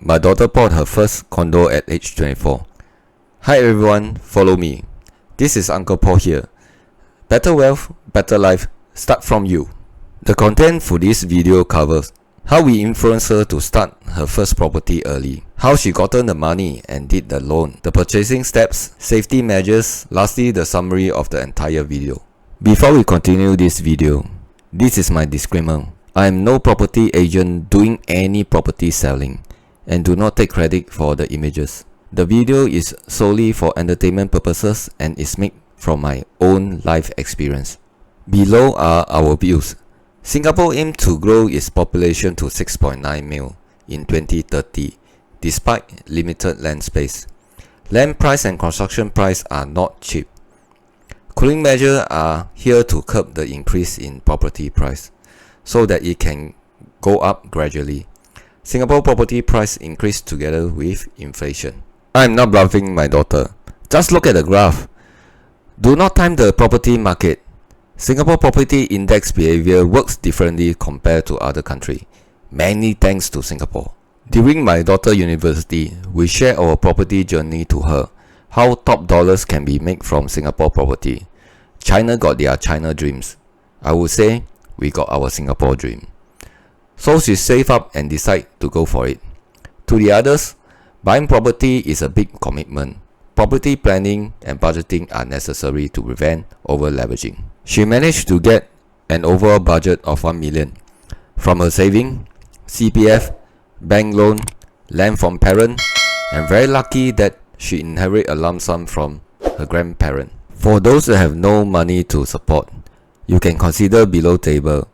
My daughter bought her first condo at age 24. Hi everyone, follow me. This is Uncle Paul here. Better wealth, better life, start from you. The content for this video covers how we influenced her to start her first property early, how she gotten the money and did the loan, the purchasing steps, safety measures, lastly the summary of the entire video. Before we continue this video, this is my disclaimer. I am no property agent doing any property selling and do not take credit for the images. The video is solely for entertainment purposes and is made from my own life experience. Below are our views. Singapore aims to grow its population to 6.9 million in 2030 despite limited land space. Land price and construction price are not cheap. Cooling measures are here to curb the increase in property price so that it can go up gradually. Singapore property price increased together with inflation. I am not bluffing my daughter. Just look at the graph. Do not time the property market. Singapore property index behavior works differently compared to other countries. Many thanks to Singapore. During my daughter's university, we share our property journey to her. How top dollars can be made from Singapore property. China got their China dreams. I would say we got our Singapore dream. So she save up and decide to go for it. To the others, buying property is a big commitment. Property planning and budgeting are necessary to prevent over-leveraging. She managed to get an overall budget of 1 million from her saving, CPF, bank loan, land from parent, and very lucky that she inherited a lump sum from her grandparent. For those that have no money to support, you can consider below table.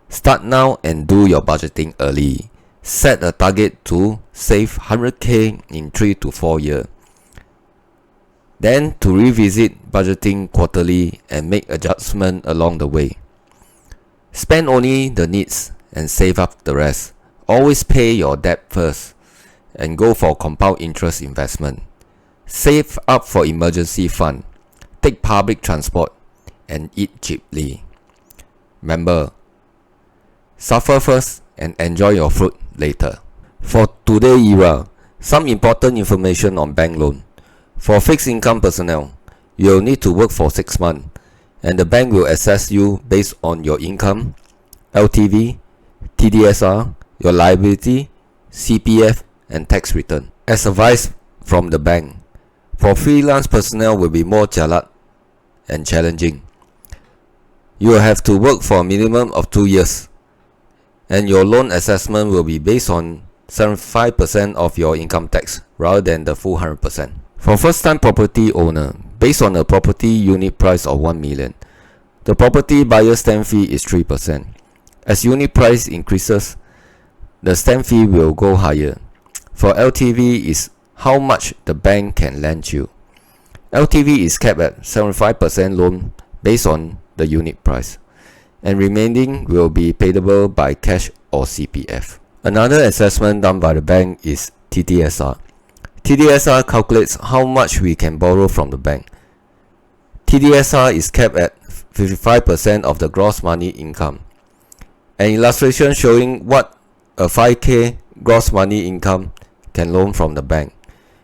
Start now and do your budgeting early. Set a target to save 100k in 3 to 4 years. Then to revisit budgeting quarterly and make adjustments along the way. Spend only the needs and save up the rest. Always pay your debt first and go for compound interest investment. Save up for emergency fund. Take public transport and eat cheaply. Remember, suffer first and enjoy your fruit later. For today's era, some important information on bank loan. For fixed income personnel, you will need to work for 6 months and the bank will assess you based on your income, LTV, TDSR, your liability, CPF and tax return. As advised from the bank, for freelance personnel will be more jialat and challenging. You will have to work for a minimum of 2 years and your loan assessment will be based on 75% of your income tax rather than the full 100%. For first-time property owner, based on a property unit price of 1 million, the property buyer stamp fee is 3%. As unit price increases, the stamp fee will go higher. For LTV is how much the bank can lend you. LTV is capped at 75% loan based on the unit price, and remaining will be payable by cash or CPF. Another assessment done by the bank is TDSR. TDSR calculates how much we can borrow from the bank. TDSR is capped at 55% of the gross money income. An illustration showing what a 5k gross money income can loan from the bank,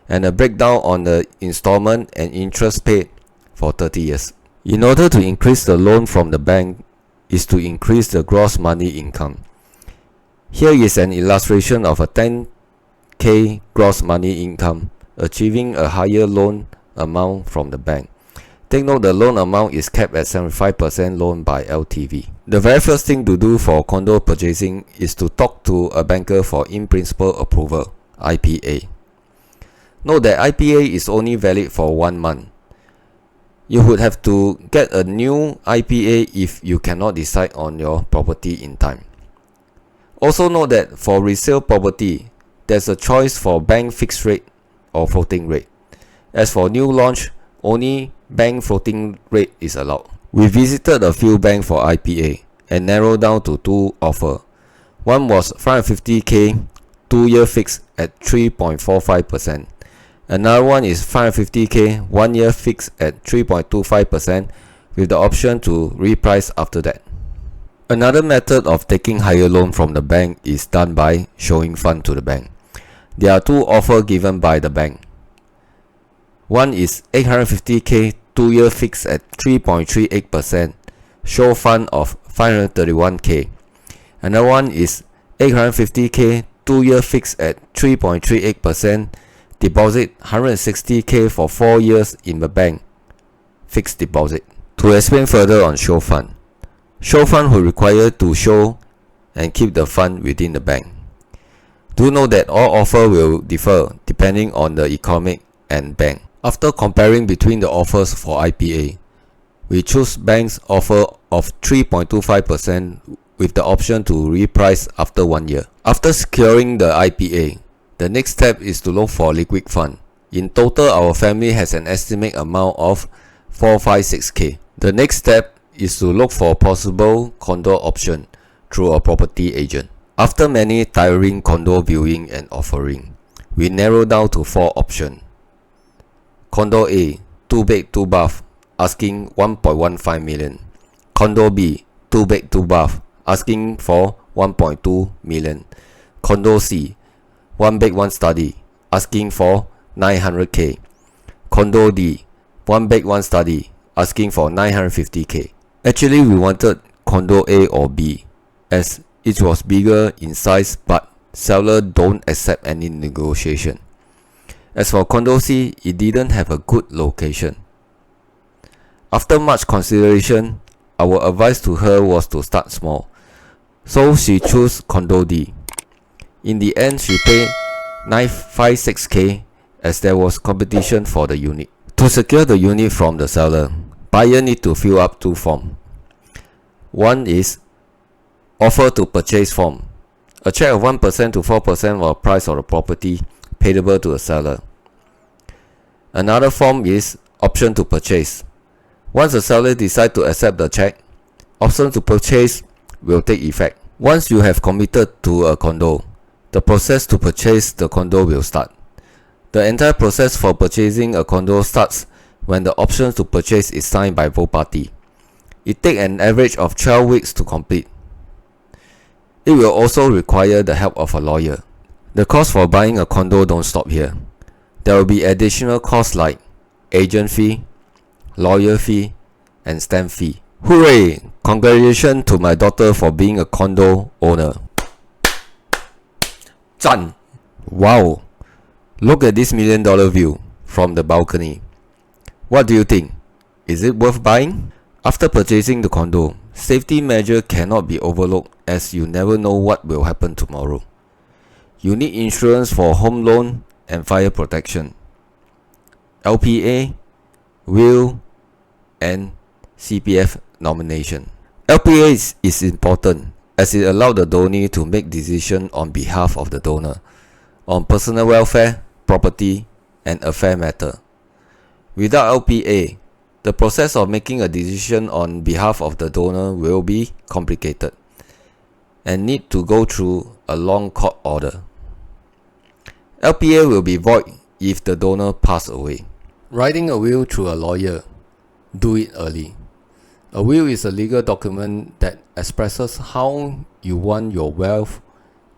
and a breakdown on the installment and interest paid for 30 years. In order to increase the loan from the bank is to increase the gross money income. Here is an illustration of a 10k gross money income achieving a higher loan amount from the bank. Take note the loan amount is capped at 75% loan by LTV. The very first thing to do for condo purchasing is to talk to a banker for in-principle approval, IPA. Note that IPA is only valid for 1 month. You would have to get a new IPA if you cannot decide on your property in time. Also note that for resale property, there's a choice for bank fixed rate or floating rate. As for new launch, only bank floating rate is allowed. We visited a few banks for IPA and narrowed down to 2 offers. One was 550k 2-year fixed at 3.45%. Another one is 550k 1-year fixed at 3.25% with the option to reprice after that. Another method of taking higher loan from the bank is done by showing fund to the bank. There are two offers given by the bank. One is 850k 2-year fixed at 3.38%, show fund of 531k. Another one is 850k 2-year fixed at 3.38%, deposit 160k for 4 years in the bank, fixed deposit. To explain further on show fund will require to show and keep the fund within the bank. Do know that all offers will differ depending on the economic and bank. After comparing between the offers for IPA, we choose bank's offer of 3.25% with the option to reprice after 1 year. After securing the IPA, the next step is to look for liquid fund. In total, our family has an estimate amount of 456k. The next step is to look for possible condo option through a property agent. After many tiring condo viewing and offering, we narrow down to 4 options. Condo A, 2 bed 2 bath, asking 1.15 million. Condo B, 2 bed 2 bath, asking for 1.2 million. Condo C, 1 bed 1 study, asking for 900k. Condo D, 1 bed 1 study, asking for 950k. Actually, we wanted condo A or B, as it was bigger in size, but seller don't accept any negotiation. As for condo C, it didn't have a good location. After much consideration, our advice to her was to start small, so she chose condo D. In the end, she paid 956k as there was competition for the unit. To secure the unit from the seller, buyer need to fill up 2 forms. One is offer to purchase form, a check of 1% to 4% of the price of the property payable to the seller. Another form is option to purchase. Once the seller decides to accept the check, option to purchase will take effect. Once you have committed to a condo, the process to purchase the condo will start. The entire process for purchasing a condo starts when the option to purchase is signed by both parties. It takes an average of 12 weeks to complete. It will also require the help of a lawyer. The cost for buying a condo don't stop here. There will be additional costs like agent fee, lawyer fee, and stamp fee. Hooray! Congratulations to my daughter for being a condo owner. 赞! Wow! Look at this $1 million view from the balcony. What do you think? Is it worth buying? After purchasing the condo, safety measure cannot be overlooked as you never know what will happen tomorrow. You need insurance for home loan and fire protection, LPA, will, and CPF nomination. LPA is important as it allows the donee to make decisions on behalf of the donor on personal welfare, property, and affair matter. Without LPA, the process of making a decision on behalf of the donor will be complicated and need to go through a long court order. LPA will be void if the donor passes away. Writing a will through a lawyer, do it early. A will is a legal document that expresses how you want your wealth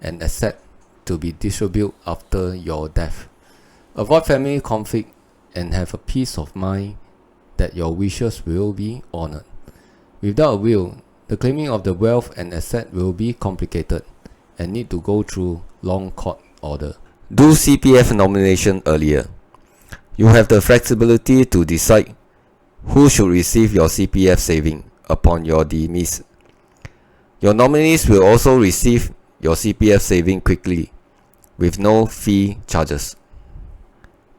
and asset to be distributed after your death. Avoid family conflict and have a peace of mind that your wishes will be honored. Without a will, the claiming of the wealth and asset will be complicated and need to go through long court order. Do CPF nomination earlier. You have the flexibility to decide who should receive your CPF saving upon your demise. Your nominees will also receive your CPF saving quickly with no fee charges.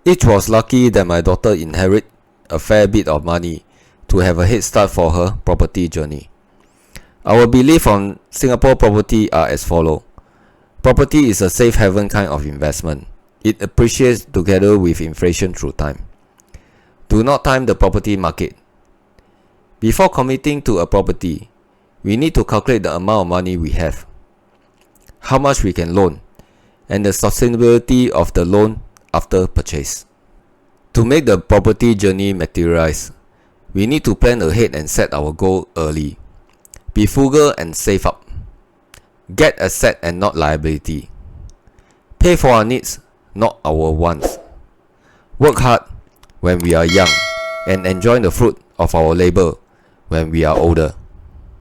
It was lucky that my daughter inherited a fair bit of money to have a head start for her property journey. Our belief on Singapore property are as follows. Property is a safe haven kind of investment. It appreciates together with inflation through time. Do not time the property market. Before committing to a property, we need to calculate the amount of money we have, how much we can loan, and the sustainability of the loan after purchase. To make the property journey materialize, we need to plan ahead and set our goal early. Be frugal and save up. Get asset and not liability. Pay for our needs not our wants. Work hard when we are young and enjoy the fruit of our labor when we are older.